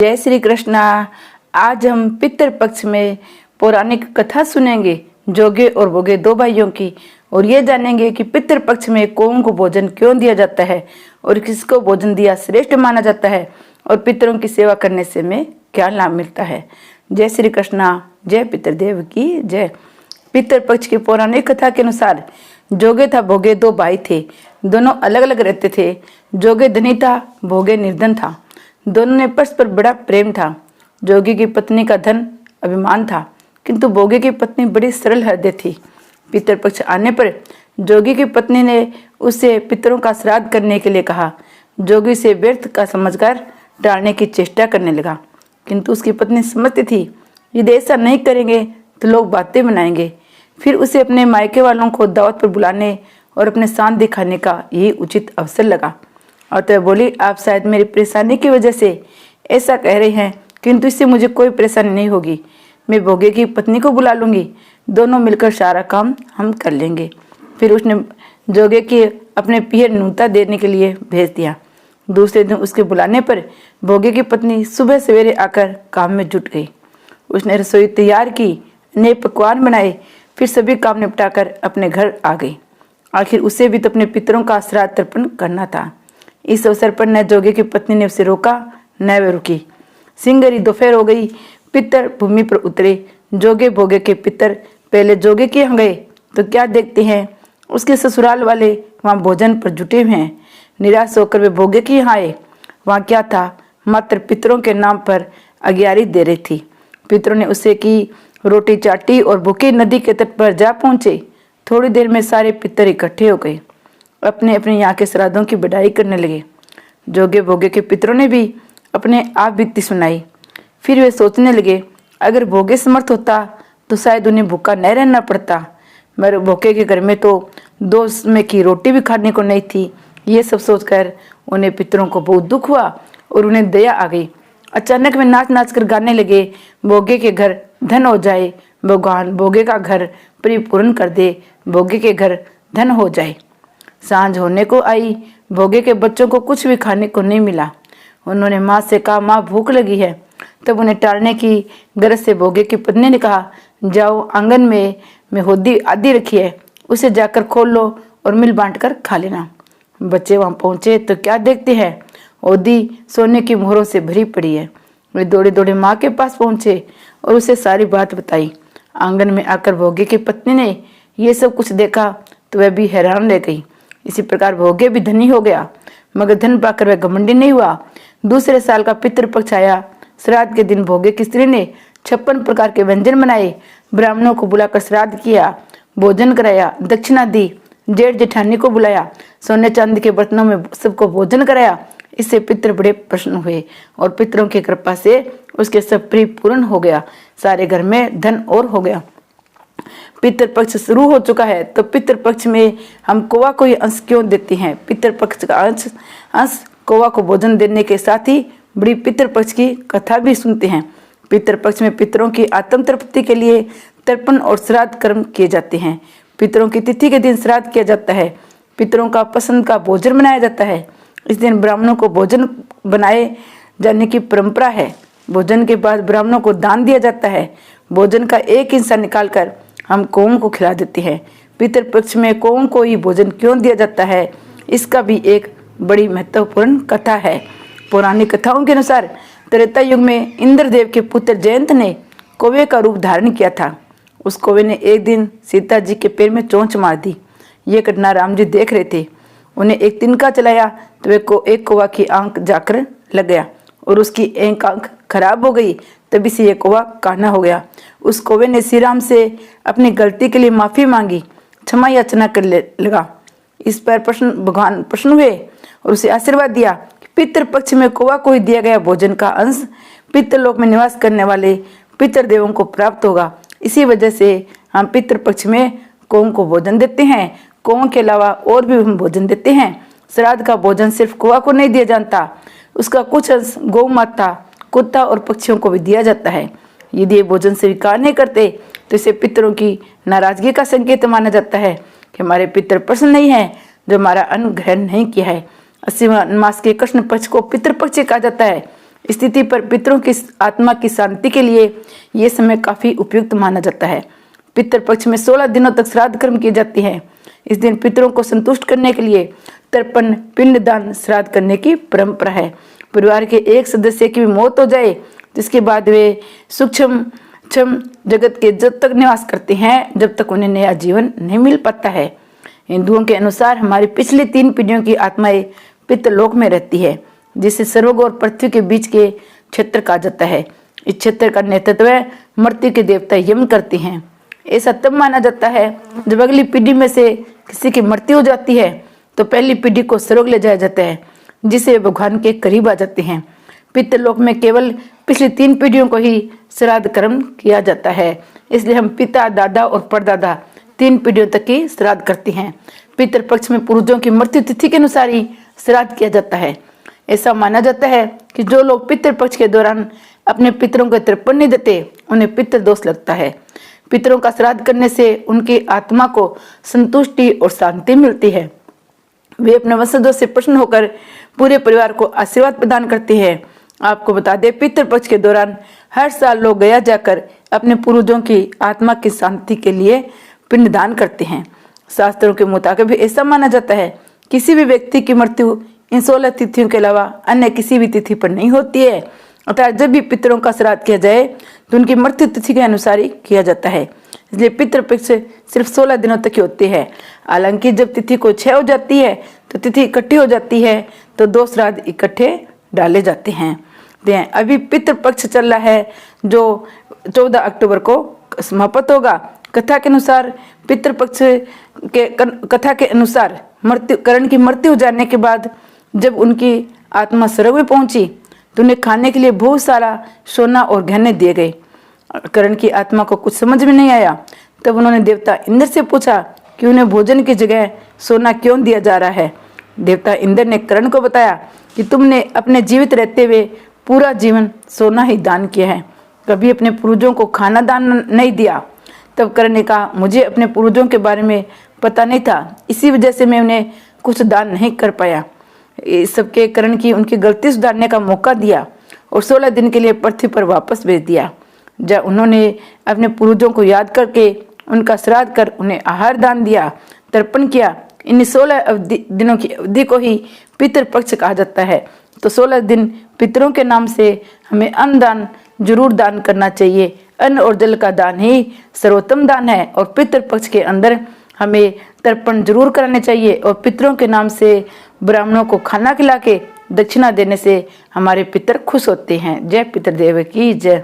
जय श्री कृष्णा। आज हम पितृ पक्ष में पौराणिक कथा सुनेंगे जोगे और भोगे दो भाइयों की, और ये जानेंगे कि पितृ पक्ष में कौन को भोजन क्यों दिया जाता है और किसको भोजन दिया श्रेष्ठ माना जाता है और पितरों की सेवा करने से हमें क्या लाभ मिलता है। जय श्री कृष्णा। जय पितृदेव की जय। पितृ पक्ष की पौराणिक कथा के अनुसार जोगे था भोगे दो भाई थे। दोनों अलग अलग रहते थे। जोगे धनी था, भोगे निर्धन था। दोनों ने परस्पर बड़ा प्रेम था। जोगी की पत्नी का धन अभिमान था, किंतु भोगे की पत्नी बड़ी सरल हृदय थी। पितृपक्ष आने पर जोगी की पत्नी ने उससे पितरों का श्राद्ध करने के लिए कहा। जोगी से व्यर्थ का समझकर टालने की चेष्टा करने लगा, किंतु उसकी पत्नी समझती थी यदि ऐसा नहीं करेंगे तो लोग बातें बनाएंगे। फिर उसे अपने मायके वालों को दावत पर बुलाने और अपने शान दिखाने का यही उचित अवसर लगा। और तो बोली, आप शायद मेरी परेशानी की वजह से ऐसा कह रहे हैं, किंतु इससे मुझे कोई परेशानी नहीं होगी। मैं भोगे की पत्नी को बुला लूंगी, दोनों मिलकर सारा काम हम कर लेंगे। फिर उसने जोगे की अपने पियर नूता देने के लिए भेज दिया। दूसरे दिन उसके बुलाने पर भोगे की पत्नी सुबह सवेरे आकर काम में जुट गई। उसने रसोई तैयार की, नए पकवान बनाए, फिर सभी काम निपटाकर अपने घर आ गई। आखिर उसे भी तो अपने पितरों का श्राद्ध तर्पण करना था। इस अवसर पर न जोगे की पत्नी ने उसे रोका न वे रुकी। सिंगरी दोपहर हो गई। पितर भूमि पर उतरे। जोगे भोगे के पितर पहले जोगे के यहाँ गए तो क्या देखते हैं, उसके ससुराल वाले वहाँ भोजन पर जुटे हुए हैं। निराश होकर वे भोगे के यहाँ आए। वहाँ क्या था, मात्र पितरों के नाम पर अग्यारी दे रही थी। पितरों ने उसे की रोटी चाटी और भूखे नदी के तट पर जा पहुंचे। थोड़ी देर में सारे पितर इकट्ठे हो गए, अपने अपने यहाँ के श्राद्धों की बड़ाई करने लगे। जोगे भोगे के पितरों ने भी अपने आप बीती सुनाई। फिर वे सोचने लगे, अगर भोगे समर्थ होता तो शायद उन्हें भूखा न रहना पड़ता, मगर भोगे के घर में तो 2 समय की रोटी भी खाने को नहीं थी। ये सब सोचकर उन्हें पितरों को बहुत दुख हुआ और उन्हें दया आ गई। अचानक वे नाच नाच कर गाने लगे, भोगे के घर धन हो जाए, भगवान भोगे का घर परिपूर्ण कर दे, भोगे के घर धन हो जाए। सांझ होने को आई। भोगे के बच्चों को कुछ भी खाने को नहीं मिला। उन्होंने माँ से कहा, माँ भूख लगी है। तब उन्हें टालने की गरज से भोगे की पत्नी ने कहा, जाओ आंगन में होदी आदि रखी है, उसे जाकर खोल लो और मिल बांट कर खा लेना। बच्चे वहां पहुंचे तो क्या देखते हैं, होदी सोने की मोहरों से भरी पड़ी है। वे दौड़े दौड़े माँ के पास पहुंचे और उसे सारी बात बताई। आंगन में आकर भोगे की पत्नी ने ये सब कुछ देखा तो वह भी हैरान रह गई। इसी प्रकार भोगे भी धनी हो गया, मगर धन पाकर वह घमंडी नहीं हुआ। दूसरे साल का पितृपक्ष आया। श्राद्ध के दिन भोगे की स्त्री ने 56 प्रकार के व्यंजन बनाए, ब्राह्मणों को बुलाकर श्राद्ध किया, भोजन कराया, दक्षिणा दी, जेठ जेठानी को बुलाया, सोने चांदी के बर्तनों में सबको भोजन कराया। इससे पितृ बड़े प्रसन्न हुए और पितरों की कृपा से उसके सब परिपूर्ण हो गया। सारे घर में धन और हो गया। पितृपक्ष शुरू हो चुका है तो पितृपक्ष में हम कौवा को ही अंश क्यों देते हैं। पितृपक्ष का अंश कौवा को भोजन देने के साथ ही बड़ी पितृपक्ष की कथा भी सुनते हैं। पितृपक्ष में पितरों की आत्म तृप्ति के लिए तर्पण और श्राद्ध कर्म किए जाते हैं। पितरों की तिथि के दिन श्राद्ध किया जाता है। पितरों का पसंद का भोजन बनाया जाता है। इस दिन ब्राह्मणों को भोजन बनाए जाने की परंपरा है। भोजन के बाद ब्राह्मणों को दान दिया जाता है। भोजन का एक हिस्सा निकालकर हम कौओं को खिला देते हैं। पितृपक्ष में कौओं को ही भोजन क्यों दिया जाता है, इसका भी एक बड़ी महत्वपूर्ण कथा है। पौराणिक कथाओं के अनुसार त्रेता युग में इंद्रदेव के पुत्र जयंत ने कौवे का रूप धारण किया था। उस कौवे ने एक दिन सीता जी के पैर में चोंच मार दी। ये घटना राम जी देख रहे थे। उन्हें एक तिनका चलाया तो एक कौवा की आंख जाकर लग गया और उसकी एक आंख खराब हो गई। तभी से ये कौवा काना हो गया। उस कौवे ने श्री राम से अपनी गलती के लिए माफी मांगी, क्षमा याचना कर लगा। इस पर भगवान प्रसन्न हुए और उसे आशीर्वाद दिया कि पितृपक्ष में कौवा को ही दिया गया भोजन का अंश पितृलोक में निवास करने वाले पितृदेवों को प्राप्त होगा। इसी वजह से हम पितृपक्ष में कौओं को भोजन देते हैं। कौओं के अलावा और भी हम भोजन देते हैं। श्राद्ध का भोजन सिर्फ कौवा को नहीं दिया जाता, उसका कुछ अंश गौ माता, कुत्ता और पक्षियों को भी दिया जाता है। यदि ये भोजन स्वीकार नहीं करते तो इसे पितरों की नाराजगी का संकेत माना जाता है कि हमारे पितर प्रसन्न नहीं है, जो हमारा अन्न ग्रहण नहीं किया है। 80वां मास के कृष्ण पक्ष को पितृपक्ष कहा जाता है। स्थिति पर पितरों की आत्मा की शांति के लिए ये समय काफी उपयुक्त माना जाता है। पितृपक्ष में 16 दिनों तक श्राद्ध कर्म की जाती है। इस दिन पितरों को संतुष्ट करने के लिए तर्पण पिंडदान श्राद्ध करने की परंपरा है। परिवार के एक सदस्य की भी मौत हो जाए जिसके बाद वे सूक्ष्म जगत के जब तक निवास करते हैं जब तक उन्हें नया जीवन नहीं मिल पाता है। हिंदुओं के अनुसार हमारी पिछली 3 पीढ़ियों की आत्माएं पितृलोक में रहती है, जिसे स्वर्ग और पृथ्वी के बीच के क्षेत्र कहा जाता है। इस क्षेत्र का नेतृत्व मृत्यु के देवता यम करते हैं। ऐसा तब माना जाता है जब अगली पीढ़ी में से किसी की मृत्यु हो जाती है तो पहली पीढ़ी को स्वर्ग ले जाया जाता है, जिसे भगवान के करीब आ जाते हैं। पितृलोक में केवल पिछली 3 पीढ़ियों को ही श्राद्ध कर्म किया जाता है, इसलिए हम पिता, दादा और परदादा 3 पीढ़ियों तक की श्राद्ध करते हैं। पितृपक्ष में पूर्वजों की मृत्यु तिथि के अनुसार ही श्राद्ध किया जाता है। ऐसा माना जाता है कि जो लोग पितृपक्ष के दौरान अपने पितरों को तर्पण नहीं देते उन्हें पितृदोष लगता है। पितरों का श्राद्ध करने से उनकी आत्मा को संतुष्टि और शांति मिलती है। वे अपने वंशजों से प्रसन्न होकर पूरे परिवार को आशीर्वाद प्रदान करते हैं। आपको बता दें, पितृपक्ष के दौरान हर साल लोग गया जाकर अपने पूर्वजों की आत्मा की शांति के लिए पिंडदान करते हैं। शास्त्रों के मुताबिक भी ऐसा माना जाता है किसी भी व्यक्ति की मृत्यु इन 16 तिथियों के अलावा अन्य किसी भी तिथि पर नहीं होती है, अर्थात जब भी पितरों का श्राद्ध किया जाए तो उनकी मृत्यु तिथि के अनुसार ही किया जाता है। इसलिए पितृपक्ष सिर्फ 16 दिनों तक ही होती है। हालांकि जब तिथि को 6 हो जाती है तो तिथि इकट्ठी हो जाती है तो 2 श्राद्ध इकट्ठे डाले जाते हैं। अभी पितृपक्ष चल रहा है जो 14 अक्टूबर को समाप्त होगा। कथा के अनुसार पितृपक्ष के कथा के अनुसार करण की मृत्यु हो जाने के बाद जब उनकी आत्मा स्वर्ग में पहुंची तो उन्हें खाने के लिए बहुत सारा सोना और गहने दिए गए। करण की आत्मा को कुछ समझ में नहीं आया, तब उन्होंने देवता इंद्र से पूछा कि उन्हें भोजन की जगह सोना क्यों दिया जा रहा है। देवता इंद्र ने करण को बताया कि तुमने अपने जीवित रहते हुए पूरा जीवन सोना ही दान किया है, कभी अपने पूर्वजों को खाना दान नहीं दिया। तब करण ने कहा, मुझे अपने पूर्वजों के बारे में पता नहीं था, इसी वजह से मैं उन्हें कुछ दान नहीं कर पाया। इस सबके करण की उनकी गलती सुधारने का मौका दिया और 16 दिन के लिए पृथ्वी पर वापस भेज दिया। जब उन्होंने अपने पूर्वजों को याद करके उनका श्राद्ध कर उन्हें आहार दान दिया, तर्पण किया, इन 16 दिनों की अवधि को ही पितृपक्ष कहा जाता है। तो 16 दिन पितरों के नाम से हमें अन्न दान जरूर दान करना चाहिए। अन्न और जल का दान ही सर्वोत्तम दान है और पितृपक्ष के अंदर हमें तर्पण जरूर कराने चाहिए और पितरों के नाम से ब्राह्मणों को खाना खिला के दक्षिणा देने से हमारे पितर खुश होते हैं। जय पितृदेव की जय।